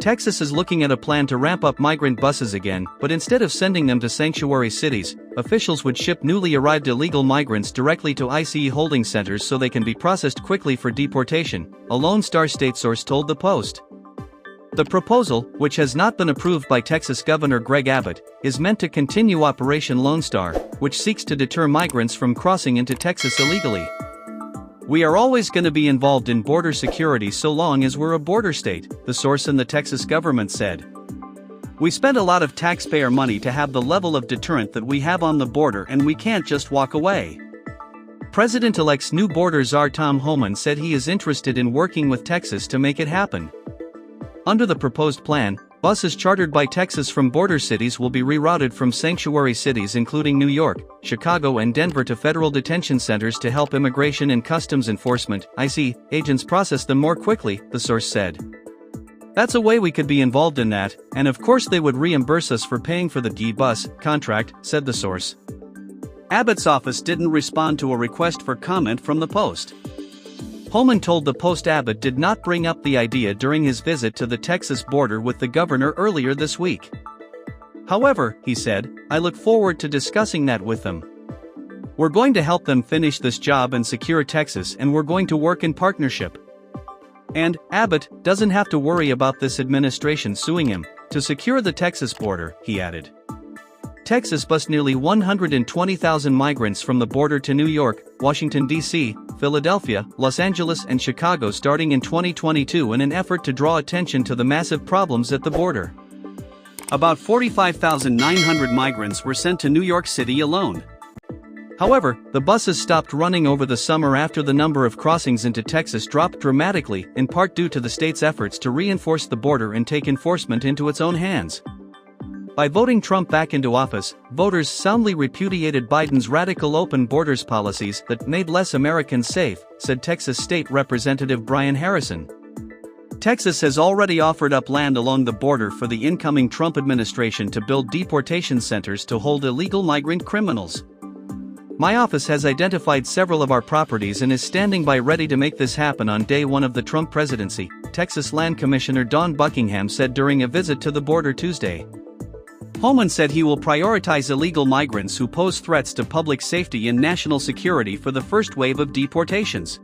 Texas is looking at a plan to ramp up migrant buses again, but instead of sending them to sanctuary cities, officials would ship newly arrived illegal migrants directly to ICE holding centers so they can be processed quickly for deportation, a Lone Star State source told the Post. The proposal, which has not been approved by Texas Governor Greg Abbott, is meant to continue Operation Lone Star, which seeks to deter migrants from crossing into Texas illegally. "We are always going to be involved in border security so long as we're a border state," the source in the Texas government said. "We spent a lot of taxpayer money to have the level of deterrent that we have on the border, and we can't just walk away." President-elect's new border czar Tom Homan said he is interested in working with Texas to make it happen. Under the proposed plan, buses chartered by Texas from border cities will be rerouted from sanctuary cities including New York, Chicago and Denver to federal detention centers to help Immigration and Customs Enforcement (ICE) agents process them more quickly, the source said. "That's a way we could be involved in that, and of course they would reimburse us for paying for the D-bus contract," said the source. Abbott's office didn't respond to a request for comment from the Post. Homan told the Post Abbott did not bring up the idea during his visit to the Texas border with the governor earlier this week. "However," he said, "I look forward to discussing that with them. We're going to help them finish this job and secure Texas, and we're going to work in partnership. And Abbott doesn't have to worry about this administration suing him to secure the Texas border," he added. Texas bused nearly 120,000 migrants from the border to New York, Washington, D.C., Philadelphia, Los Angeles and Chicago starting in 2022 in an effort to draw attention to the massive problems at the border. About 45,900 migrants were sent to New York City alone. However, the buses stopped running over the summer after the number of crossings into Texas dropped dramatically, in part due to the state's efforts to reinforce the border and take enforcement into its own hands. By voting Trump back into office, voters soundly repudiated Biden's radical open borders policies that made less Americans safe, said Texas State Representative Brian Harrison. Texas has already offered up land along the border for the incoming Trump administration to build deportation centers to hold illegal migrant criminals. "My office has identified several of our properties and is standing by ready to make this happen on day one of the Trump presidency," Texas Land Commissioner Don Buckingham said during a visit to the border Tuesday. Homan said he will prioritize illegal migrants who pose threats to public safety and national security for the first wave of deportations.